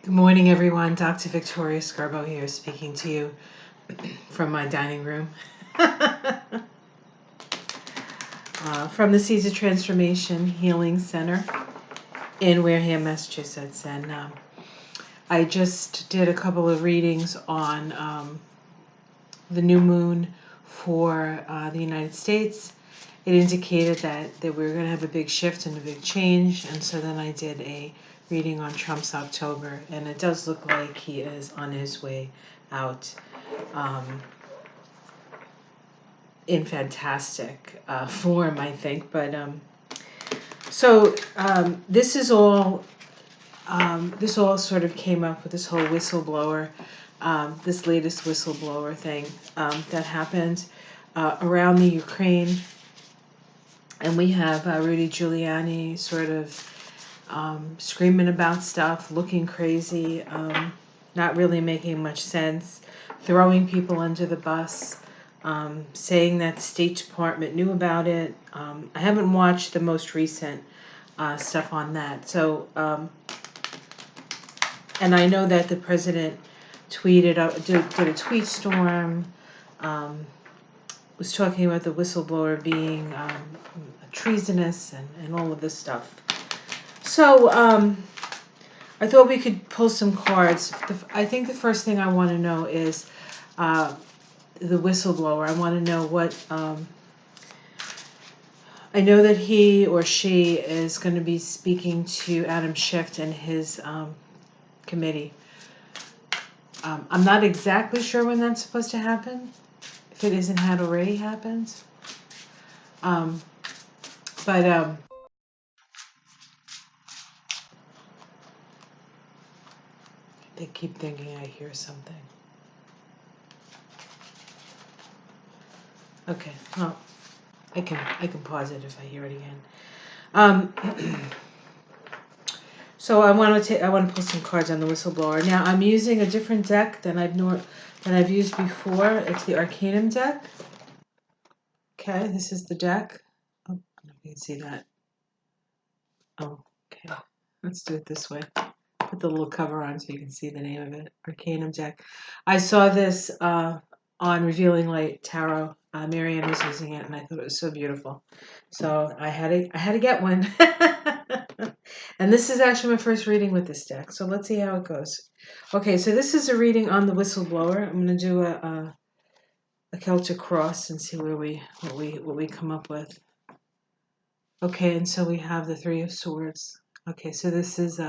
Good morning, everyone. Dr. Victoria Scarbo here, speaking to you from my dining room. From the Seeds of Transformation Healing Center in Wareham, Massachusetts. And I just did a couple of readings on the new moon for the United States. It indicated that we were going to have a big shift and a big change. And so then I did a reading on Trump's October. And it does look like he is on his way out. In fantastic form, I think. But this is all. This all sort of came up with this whole whistleblower, this latest whistleblower thing that happened around the Ukraine, and we have Rudy Giuliani sort of screaming about stuff, looking crazy, not really making much sense, throwing people under the bus. Saying that the State Department knew about it. I haven't watched the most recent stuff on that. So, and I know that the president did a tweet storm, was talking about the whistleblower being treasonous and all of this stuff. So, I thought we could pull some cards. I think the first thing I want to know is the whistleblower. I want to know what, I know that he or she is going to be speaking to Adam Schiff and his committee. I'm not exactly sure when that's supposed to happen, if it isn't had already happened. But they keep thinking I hear something. Okay, well, I can pause it if I hear it again. So I want to pull some cards on the whistleblower. Now I'm using a different deck than I've used before. It's the Arcanum deck. Okay, this is the deck. Oh, I don't know if you can see that. Oh, okay. Let's do it this way. Put the little cover on so you can see the name of it. Arcanum deck. I saw this on Revealing Light Tarot. Marianne was using it, and I thought it was so beautiful. So I had to get one. And this is actually my first reading with this deck. So let's see how it goes. Okay, so this is a reading on the whistleblower. I'm going to do a Celtic cross and see what we come up with. Okay, and so we have the Three of Swords. Okay, so this is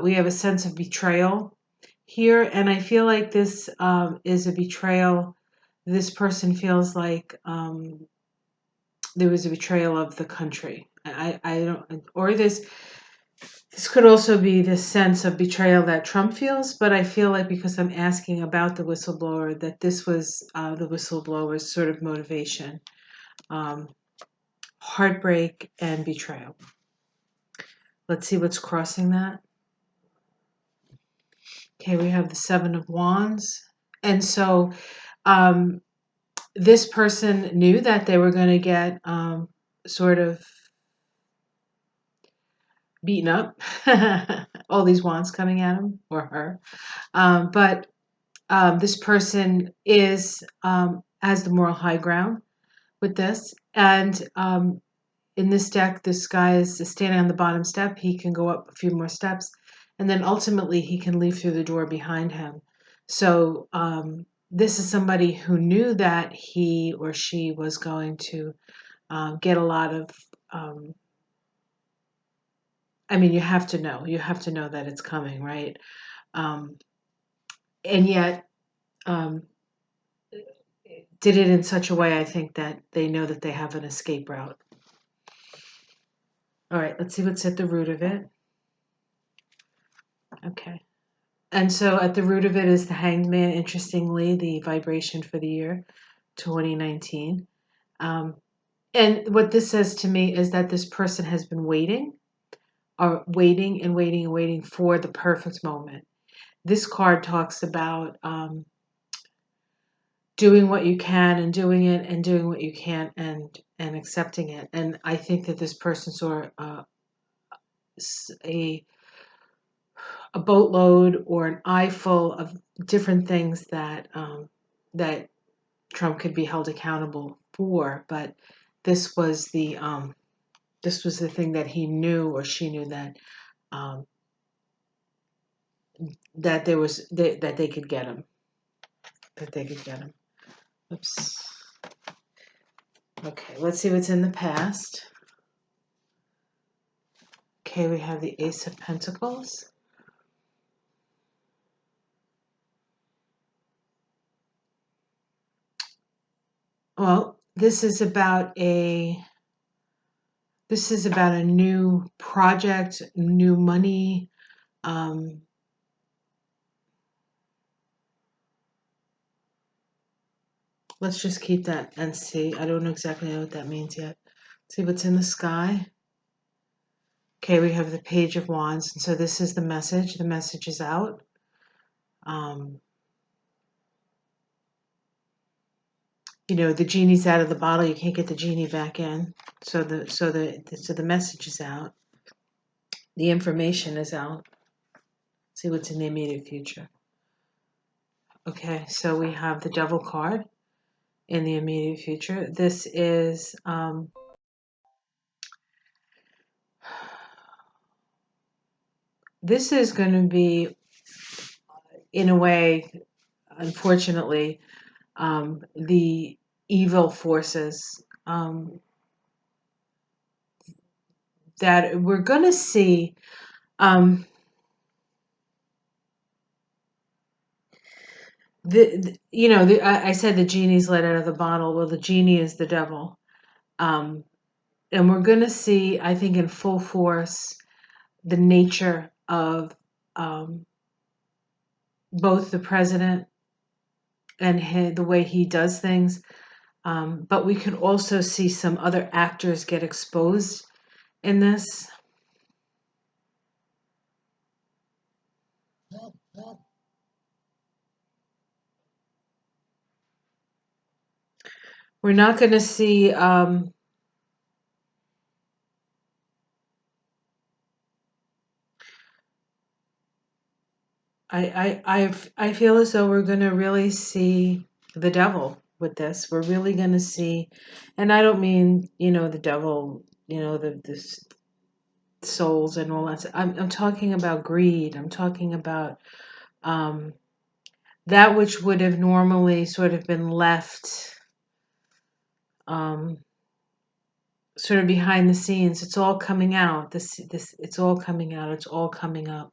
we have a sense of betrayal here, and I feel like this is a betrayal. This person feels like there was a betrayal of the country. I don't, or this could also be the sense of betrayal that Trump feels, but I feel like because I'm asking about the whistleblower, that this was the whistleblower's sort of motivation. Heartbreak and betrayal. Let's see what's crossing that. Okay, we have the Seven of Wands. And so this person knew that they were going to get sort of beaten up. All these wands coming at him or her. But this person has the moral high ground with this. And in this deck, this guy is standing on the bottom step. He can go up a few more steps. And then ultimately, he can leave through the door behind him. So this is somebody who knew that he or she was going to get a lot of, you have to know. You have to know that it's coming, right? And yet, did it in such a way, I think, that they know that they have an escape route. All right, let's see what's at the root of it. Okay. And so at the root of it is the Hanged Man, interestingly, the vibration for the year 2019. And what this says to me is that this person has been waiting and waiting for the perfect moment. This card talks about doing what you can and doing it and doing what you can't and accepting it. And I think that this person saw a a boatload or an eyeful of different things that that Trump could be held accountable for, but this was the thing that he knew or she knew that um, that there was that they could get him, that they could get him. Oops. Okay, let's see what's in the past. Okay, we have the Ace of Pentacles. Well, this is about a new project, new money. Let's just keep that and see. I don't know exactly what that means yet. See what's in the sky. Okay, we have the Page of Wands, and so this is the message. The message is out. You know, the genie's out of the bottle. You can't get the genie back in. So the message is out. The information is out. See what's in the immediate future. Okay, so we have the Devil card in the immediate future. This is going to be, in a way, unfortunately, the evil forces that we're going to see. I said the genie's let out of the bottle. Well, the genie is the devil. And we're going to see, I think, in full force, the nature of both the president and the way he does things. But we could also see some other actors get exposed in this. We're not going to see I feel as though we're going to really see the devil with this. We're really going to see, and I don't mean, the devil, the souls and all that. I'm talking about greed. I'm talking about that which would have normally sort of been left sort of behind the scenes. It's all coming out. It's all coming out. It's all coming up.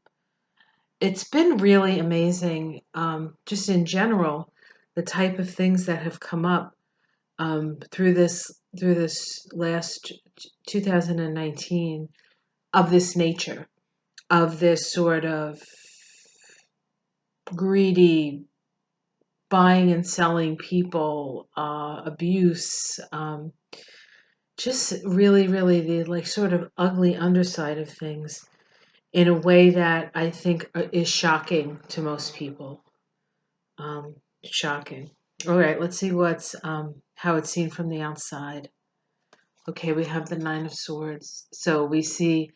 It's been really amazing, just in general, the type of things that have come up through this last 2019, of this nature, of this sort of greedy buying and selling people, abuse, just really, really the like sort of ugly underside of things, in a way that I think is shocking to most people. Shocking. All right, let's see what's how it's seen from the outside. Okay, we have the Nine of Swords. So we see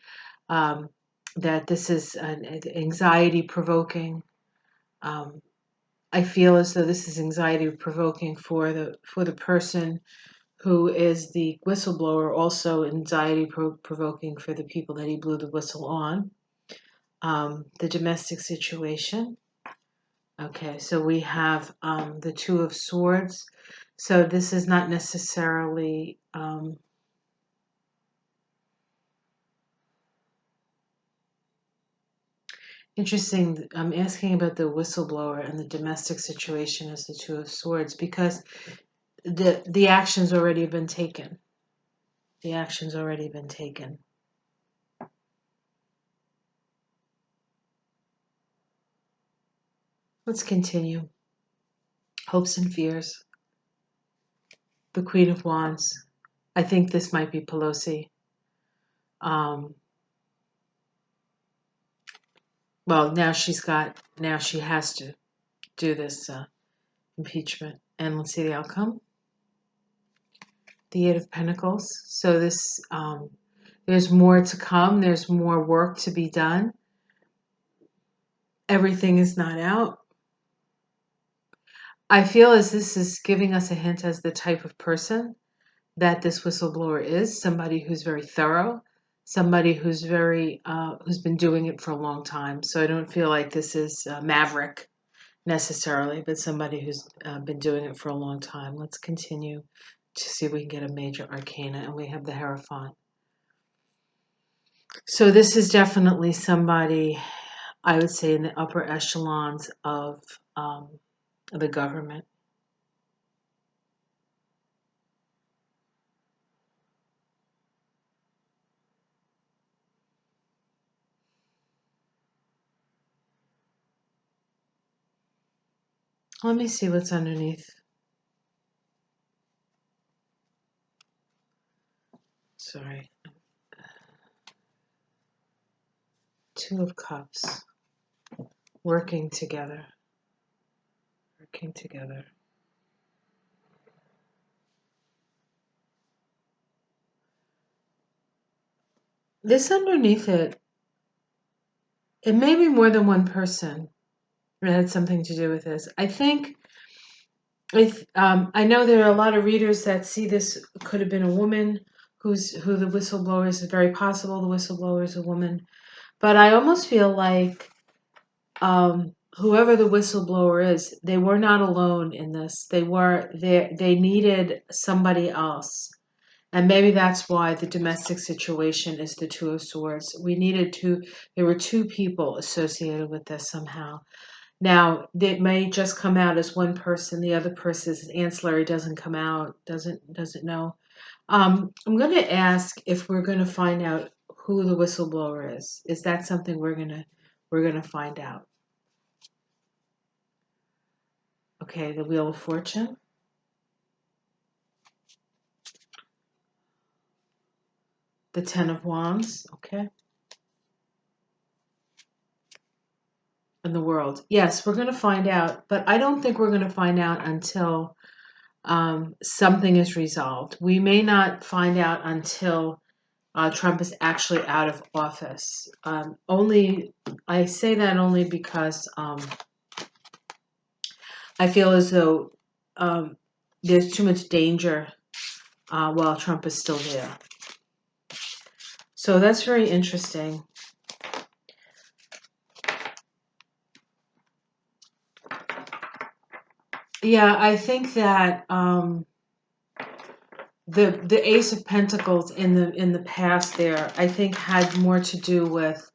that this is an anxiety provoking. I feel as though this is anxiety provoking for the person who is the whistleblower, also anxiety provoking for the people that he blew the whistle on. The domestic situation. Okay, so we have the Two of Swords. So this is not necessarily interesting. I'm asking about the whistleblower and the domestic situation as the Two of Swords because the action's already been taken. The action's already been taken. Let's continue. Hopes and fears. The Queen of Wands. I think this might be Pelosi. Well, now she has to do this impeachment. And let's see the outcome. The Eight of Pentacles. So this, there's more to come. There's more work to be done. everything is not out. I feel as this is giving us a hint as the type of person that this whistleblower is, somebody who's very thorough, somebody who's who's been doing it for a long time. So I don't feel like this is maverick necessarily, but somebody who's been doing it for a long time. Let's continue to see if we can get a major arcana, and we have the Hierophant. So this is definitely somebody, I would say, in the upper echelons of the government. Let me see what's underneath. Sorry. Two of Cups. Working together. Working together. This underneath it, it may be more than one person that had something to do with this. I think, I know there are a lot of readers that see this could have been a woman who the whistleblower is. Very possible the whistleblower is a woman. But I almost feel like whoever the whistleblower is, they were not alone in this. They needed somebody else. And maybe that's why the domestic situation is the Two of Swords. There were two people associated with this somehow. Now, it may just come out as one person, the other person's ancillary doesn't come out, doesn't know. I'm going to ask if we're going to find out who the whistleblower is. Is that something we're going to find out? Okay, the Wheel of Fortune. The Ten of Wands, okay. And the World. Yes, we're going to find out, but I don't think we're going to find out until something is resolved. We may not find out until Trump is actually out of office. I say that only because I feel as though there's too much danger while Trump is still there. So that's very interesting. Yeah, I think that the Ace of Pentacles in the past there, I think had more to do with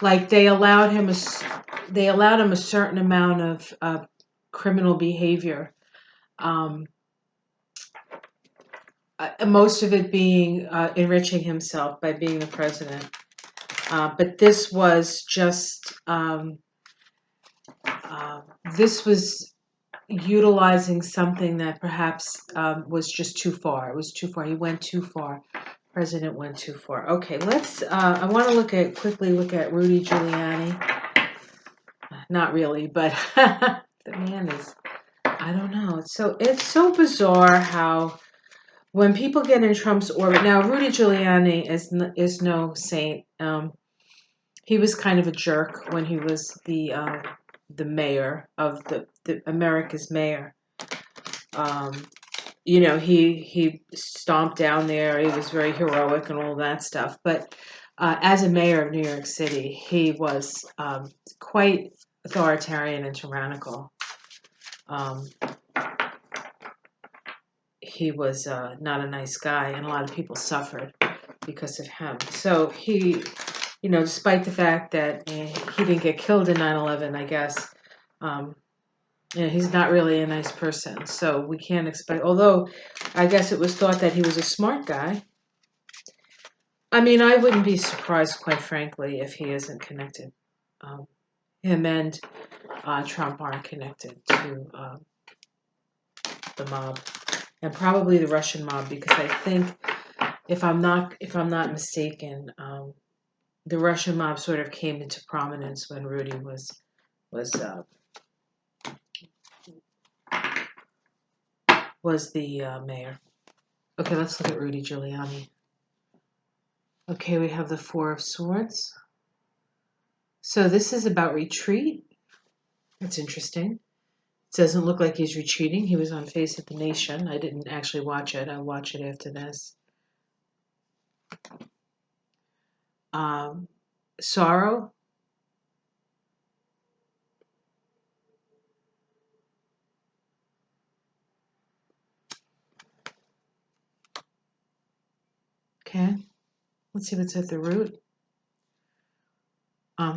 like they allowed him a certain amount of criminal behavior. Most of it being enriching himself by being the president. But this was just this was utilizing something that perhaps was just too far. It was too far. He went too far. President went too far. Okay, let's. I want to quickly look at Rudy Giuliani. Not really, but the man is. I don't know. It's so bizarre how when people get in Trump's orbit. Now, Rudy Giuliani is no saint. He was kind of a jerk when he was the mayor of the America's mayor. He stomped down there. He was very heroic and all that stuff. But as a mayor of New York City, he was quite authoritarian and tyrannical. He was not a nice guy, and a lot of people suffered because of him. So he, despite the fact that he didn't get killed in 9/11, I guess, he's not really a nice person. So we can't expect, although I guess it was thought that he was a smart guy. I mean, I wouldn't be surprised, quite frankly, if he isn't connected. Him and Trump aren't connected to the mob, and probably the Russian mob, because I think, if I'm not mistaken, the Russian mob sort of came into prominence when Rudy was the mayor. Okay, let's look at Rudy Giuliani. Okay, we have the Four of Swords. So this is about retreat. That's interesting. It doesn't look like he's retreating. He was on Face of the Nation. I didn't actually watch it. I'll watch it after this. Sorrow. Okay. Let's see what's at the root.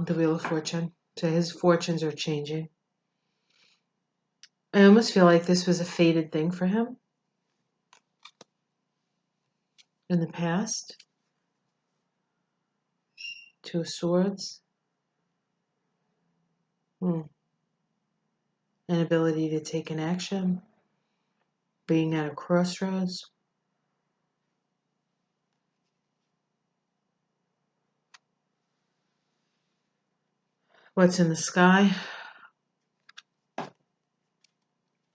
The Wheel of Fortune. So his fortunes are changing. I almost feel like this was a fated thing for him in the past. Two of Swords. Inability to take an action. Being at a crossroads. What's in the sky?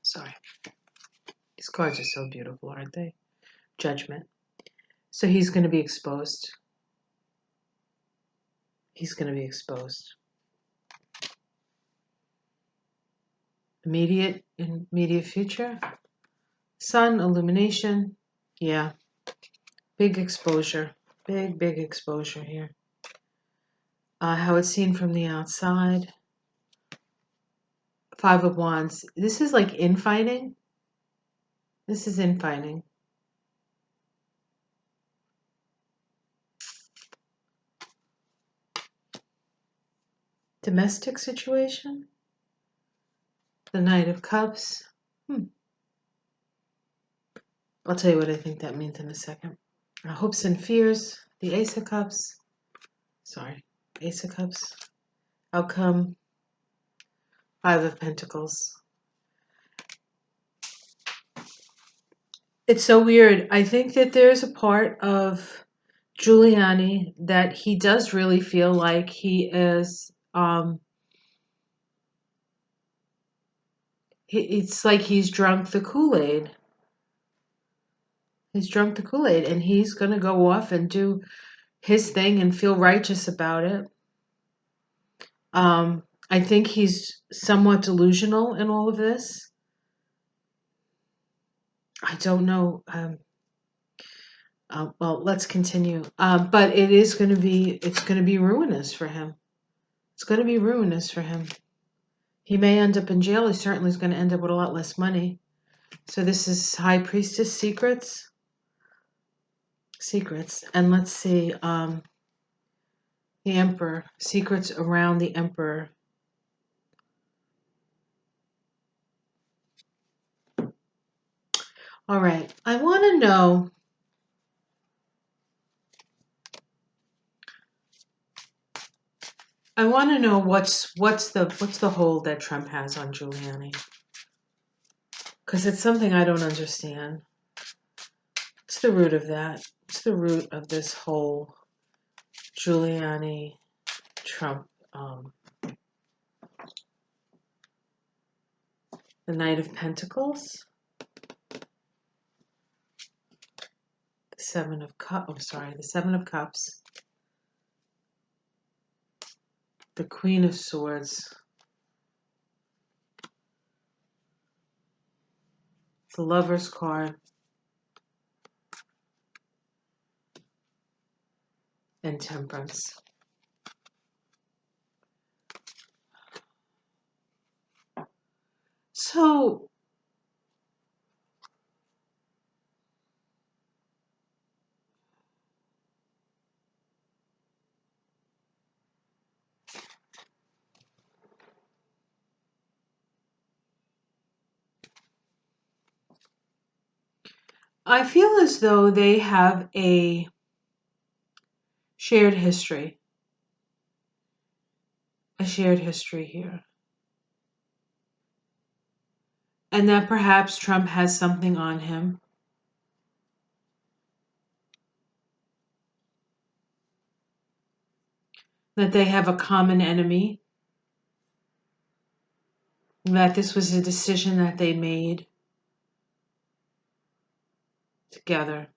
Sorry. These cards are so beautiful, aren't they? Judgment. So he's going to be exposed. He's going to be exposed. Immediate future. Sun, illumination. Yeah. Big exposure. Big exposure here. How it's seen from the outside. Five of Wands. This is like infighting. This is infighting. Domestic situation. The Knight of Cups. I'll tell you what I think that means in a second. Hopes and fears. The Ace of Cups. Sorry. Ace of Cups. Outcome. Five of Pentacles. It's so weird. I think that there's a part of Giuliani that he does really feel like he is, it's like he's drunk the Kool-Aid. He's drunk the Kool-Aid and he's going to go off and do his thing and feel righteous about it. I think he's somewhat delusional in all of this. I don't know. Well, let's continue. But it's going to be ruinous for him. It's going to be ruinous for him. He may end up in jail. He certainly is going to end up with a lot less money. So this is High Priestess secrets. Secrets. And let's see. The Emperor. Secrets around the Emperor. All right. I want to know. What's the hold that Trump has on Giuliani. Because it's something I don't understand. What's the root of that? What's the root of this whole Giuliani Trump? The Knight of Pentacles. The Seven of Cups. Oh, sorry, the Seven of Cups. The Queen of Swords. The Lover's card. And Temperance. So, I feel as though they have a shared history. A shared history here. And that perhaps Trump has something on him. That they have a common enemy. That this was a decision that they made together.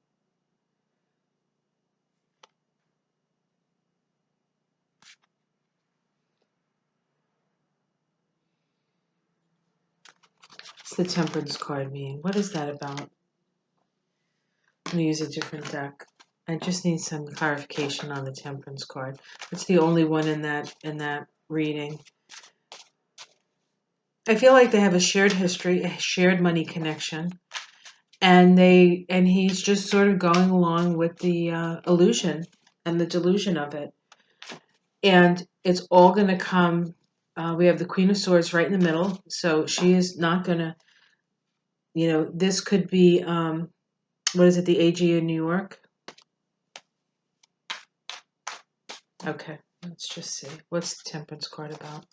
What's the Temperance card mean? What is that about? I'm going to use a different deck. I just need some clarification on the Temperance card. It's the only one in that reading. I feel like they have a shared history, a shared money connection, and he's just sort of going along with the illusion and the delusion of it. And it's all going to come. We have the Queen of Swords right in the middle, so she is not going to. This could be what is it? The AG in New York. Okay, let's just see. What's the Temperance card about?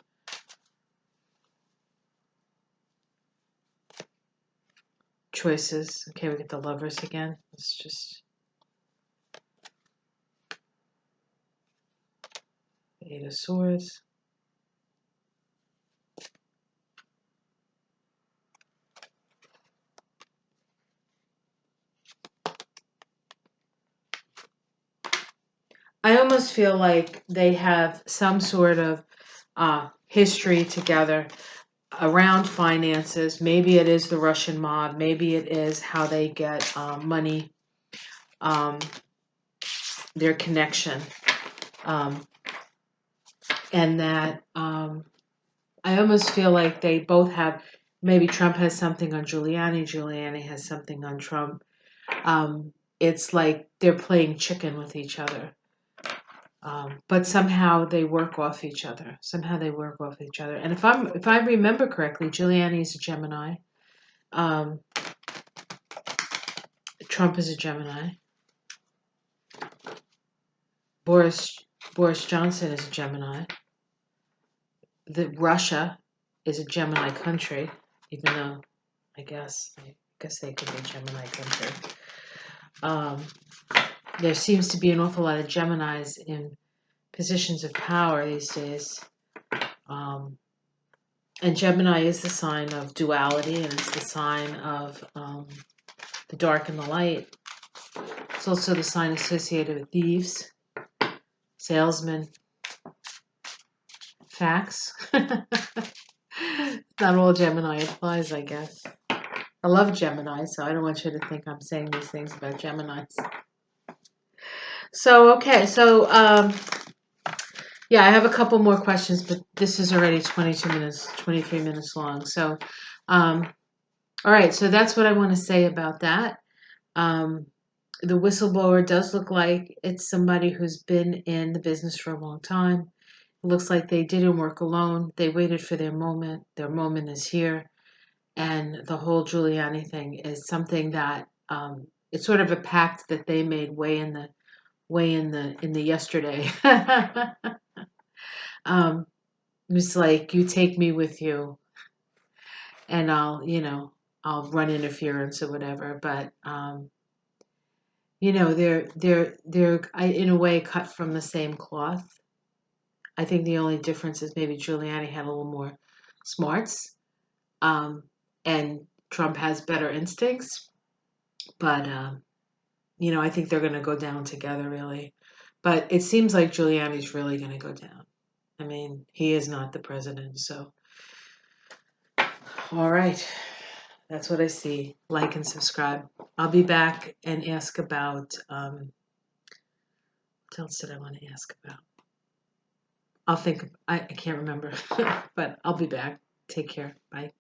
Choices. Okay, we get the Lovers again. Let's just. The Eight of Swords. I almost feel like they have some sort of history together around finances. Maybe it is the Russian mob. Maybe it is how they get money, their connection. And that I almost feel like they both have, maybe Trump has something on Giuliani, Giuliani has something on Trump. It's like they're playing chicken with each other. But somehow they work off each other. And if I remember correctly, Giuliani is a Gemini. Trump is a Gemini. Boris Johnson is a Gemini. Russia is a Gemini country, even though I guess they could be a Gemini country. There seems to be an awful lot of Geminis in positions of power these days. And Gemini is the sign of duality, and it's the sign of the dark and the light. It's also the sign associated with thieves, salesmen, facts. Not all Gemini applies, I guess. I love Gemini, so I don't want you to think I'm saying these things about Geminis. So, okay, yeah, I have a couple more questions, but this is already 23 minutes long. So, all right, so that's what I want to say about that. The whistleblower does look like it's somebody who's been in the business for a long time. It looks like they didn't work alone. They waited for their moment. Their moment is here. And the whole Giuliani thing is something that it's sort of a pact that they made way in the yesterday. It's like, you take me with you, and I'll run interference or whatever. But they're in a way cut from the same cloth. I think the only difference is maybe Giuliani had a little more smarts, and Trump has better instincts. But I think they're going to go down together, really. But it seems like Giuliani's really going to go down. I mean, he is not the president, so. All right. That's what I see. Like and subscribe. I'll be back and ask about, what else did I want to ask about? I'll think, I can't remember, but I'll be back. Take care. Bye.